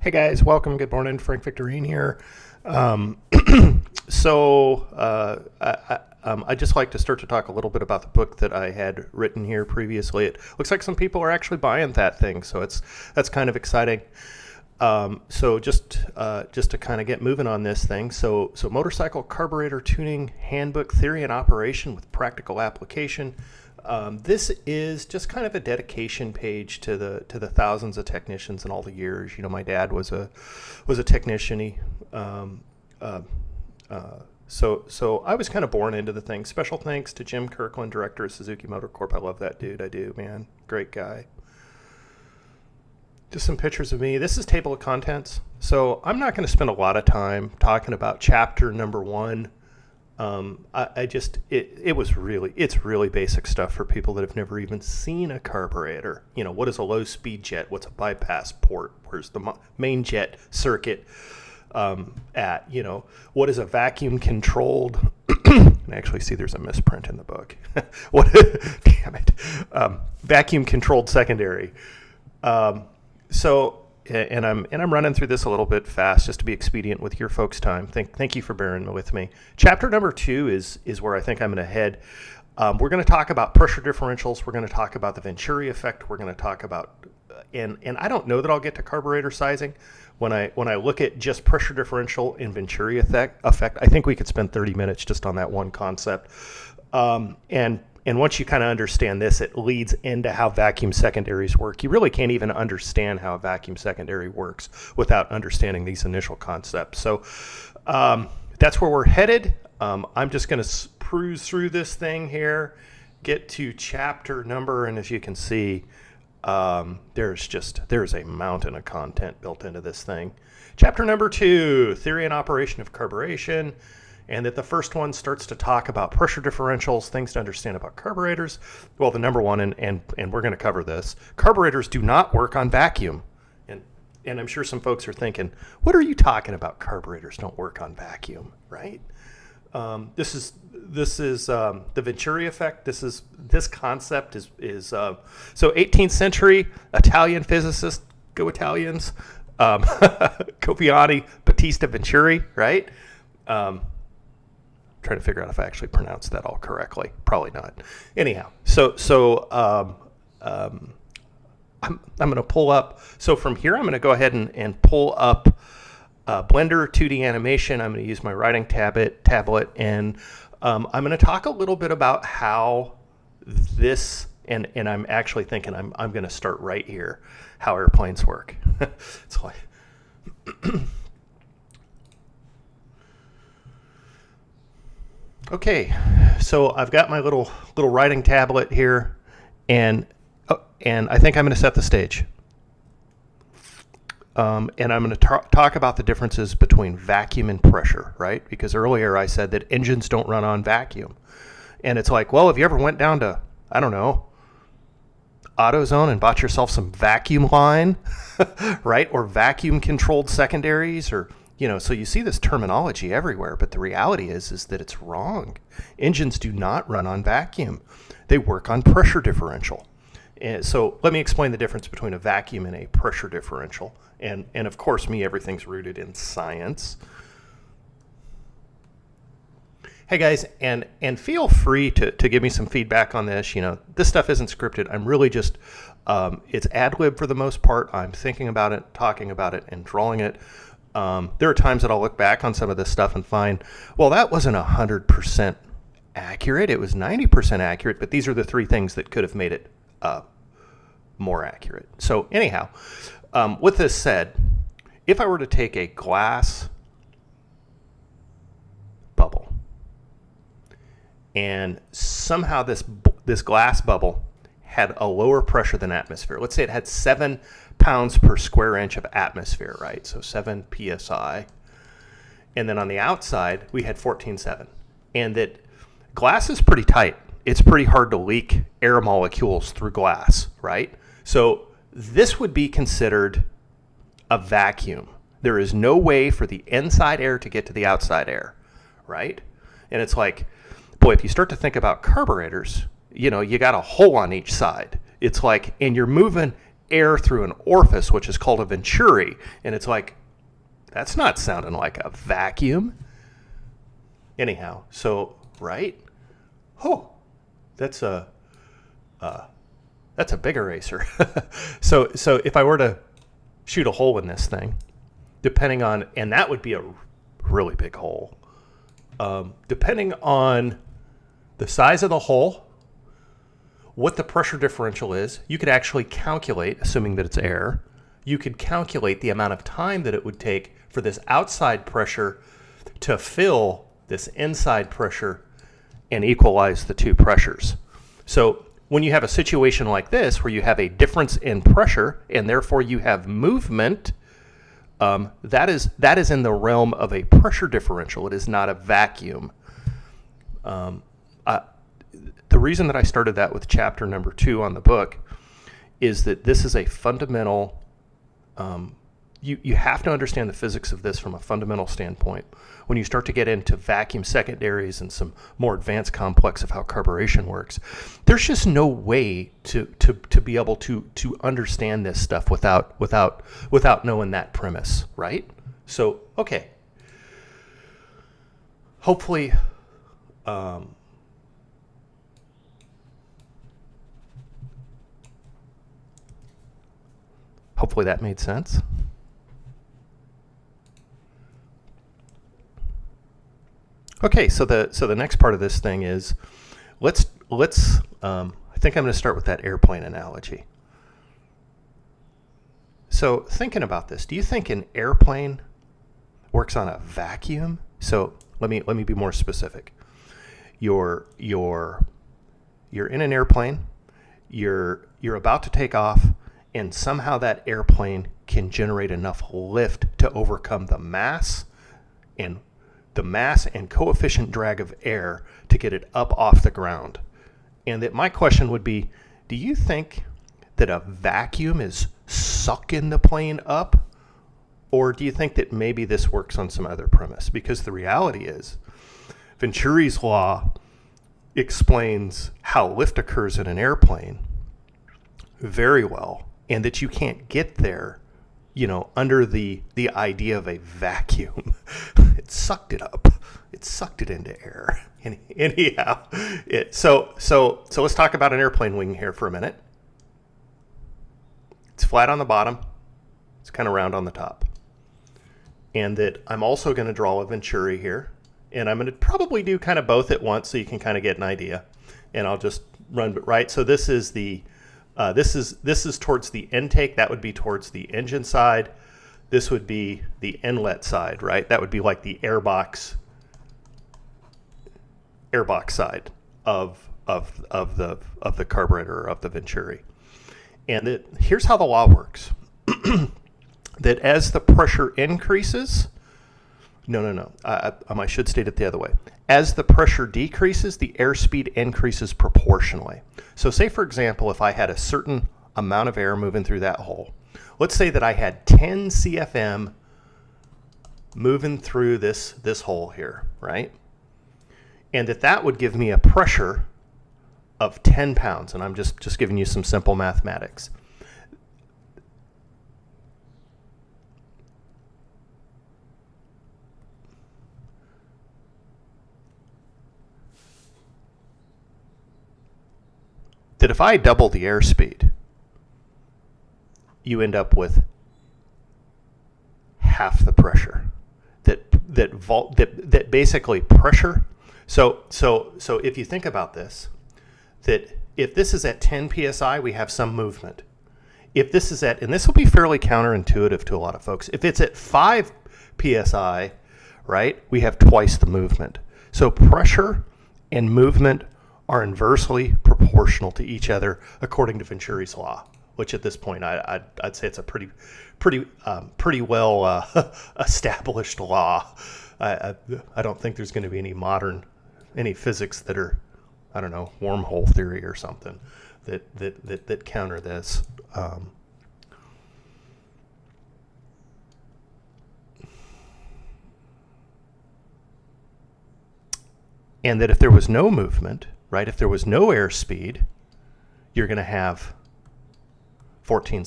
Hey guys, welcome. Good morning. Frank Victorine here. Um, I'd just like to start to talk a little bit about the book that I had written here previously. It looks like some people are actually buying that thing, so that's kind of exciting. Just to kind of get moving on this thing. So Motorcycle Carburetor Tuning Handbook Theory and Operation with Practical Application. This is just kind of a dedication page to the thousands of technicians in all the years. You know, my dad was a technician. So I was kind of born into the thing. Special thanks to Jim Kirkland, director of Suzuki Motor Corp. I love that dude. I do, man. Great guy. Just some pictures of me. This is table of contents. So I'm not going to spend a lot of time talking about chapter number 1. It's really basic stuff for people that have never even seen a carburetor. You know, what is a low speed jet? What's a bypass port? Where's the main jet circuit at? You know, what is a vacuum controlled? And actually, see, there's a misprint in the book. Damn it. Vacuum controlled secondary. And I'm running through this a little bit fast just to be expedient with your folks' time. Thank you for bearing with me. Chapter number 2 is where I think I'm going to head. We're going to talk about pressure differentials. We're going to talk about the Venturi effect. We're going to talk about and I don't know that I'll get to carburetor sizing. When I look at just pressure differential and Venturi effect, I think we could spend 30 minutes just on that one concept. And once you kind of understand this, it leads into how vacuum secondaries work. You really can't even understand how a vacuum secondary works without understanding these initial concepts. So that's where we're headed. I'm just going to cruise through this thing here, get to chapter number, and as you can see, there's a mountain of content built into this thing. Chapter number 2, theory and operation of carburation. And that the first one starts to talk about pressure differentials, things to understand about carburetors. Well, the number one, and we're going to cover this, carburetors do not work on vacuum. And I'm sure some folks are thinking, what are you talking about? Carburetors don't work on vacuum, right? This is the Venturi effect. This concept is so 18th century Italian physicist, go Italians, Copiani, Battista Venturi, right? Trying to figure out if I actually pronounced that all correctly. Probably not. Anyhow, I'm going to pull up. So from here, I'm going to go ahead and pull up Blender 2D animation. I'm going to use my writing tablet, and I'm going to talk a little bit about how this, and I'm actually thinking I'm going to start right here, how airplanes work. It's like... Okay, so I've got my little writing tablet here, and I think I'm going to set the stage. And I'm going to talk about the differences between vacuum and pressure, right? Because earlier I said that engines don't run on vacuum. And it's like, well, if you ever went down to, I don't know, AutoZone and bought yourself some vacuum line, right? Or vacuum controlled secondaries, or... You know, so you see this terminology everywhere, but the reality is that it's wrong. Engines do not run on vacuum. They work on pressure differential. And so let me explain the difference between a vacuum and a pressure differential. And of course, everything's rooted in science. Hey guys, and feel free to give me some feedback on this. You know, this stuff isn't scripted. I'm really just, it's ad lib for the most part. I'm thinking about it, talking about it, and drawing it. There are times that I'll look back on some of this stuff and find, well, that wasn't 100% accurate. It was 90% accurate, but these are the 3 things that could have made it more accurate. So anyhow, with this said, if I were to take a glass bubble and somehow this glass bubble had a lower pressure than atmosphere, let's say it had 7 pounds per square inch of atmosphere, right? So 7 psi. And then on the outside, we had 14.7. And that glass is pretty tight. It's pretty hard to leak air molecules through glass, right? So this would be considered a vacuum. There is no way for the inside air to get to the outside air, right? And it's like, boy, if you start to think about carburetors, you know, you got a hole on each side. It's like, and you're moving air through an orifice, which is called a Venturi. And it's like, that's not sounding like a vacuum. Anyhow, so, right? Oh, that's a big eraser. So if I were to shoot a hole in this thing, depending on, and that would be a really big hole, depending on the size of the hole, what the pressure differential is, you could actually calculate, assuming that it's air, you could calculate the amount of time that it would take for this outside pressure to fill this inside pressure and equalize the two pressures. So when you have a situation like this where you have a difference in pressure and therefore you have movement, that is in the realm of a pressure differential. It is not a vacuum. The reason that I started that with chapter number 2 on the book is that this is a fundamental, you have to understand the physics of this from a fundamental standpoint. When you start to get into vacuum secondaries and some more advanced complex of how carburation works, there's just no way to be able to understand this stuff without knowing that premise, right? So, okay. Hopefully, hopefully that made sense. Okay, so the next part of this thing is, let's I think I'm going to start with that airplane analogy. So thinking about this, do you think an airplane works on a vacuum? So let me be more specific. You're in an airplane, you're about to take off, and somehow that airplane can generate enough lift to overcome the mass and coefficient drag of air to get it up off the ground. And that my question would be, do you think that a vacuum is sucking the plane up? Or do you think that maybe this works on some other premise? Because the reality is, Venturi's law explains how lift occurs in an airplane very well, and that you can't get there, under the idea of a vacuum. It sucked it up. It sucked it into air. Anyhow, so let's talk about an airplane wing here for a minute. It's flat on the bottom. It's kind of round on the top. And that I'm also going to draw a Venturi here. And I'm going to probably do kind of both at once so you can kind of get an idea. And I'll just run, right? So this is the this is towards the intake. That would be towards the engine side. This would be the inlet side, right? That would be like the airbox side of the carburetor of the Venturi. And here's how the law works. That as the pressure increases, I should state it the other way. As the pressure decreases, the airspeed increases proportionally. So say, for example, if I had a certain amount of air moving through that hole, let's say that I had 10 CFM moving through this hole here, right? And that would give me a pressure of 10 pounds. And I'm just giving you some simple mathematics. That if I double the airspeed, you end up with half the pressure. That basically pressure. So if you think about this, that if this is at 10 psi, we have some movement. If this is and this will be fairly counterintuitive to a lot of folks. If it's at 5 psi, right, we have twice the movement. So pressure and movement are inversely proportional to each other according to Venturi's law, which at this point I'd say it's a pretty well established law. I don't think there's going to be any physics that are, I don't know, wormhole theory or something that counter this. And that if there was no movement, right, if there was no airspeed, you're going to have 14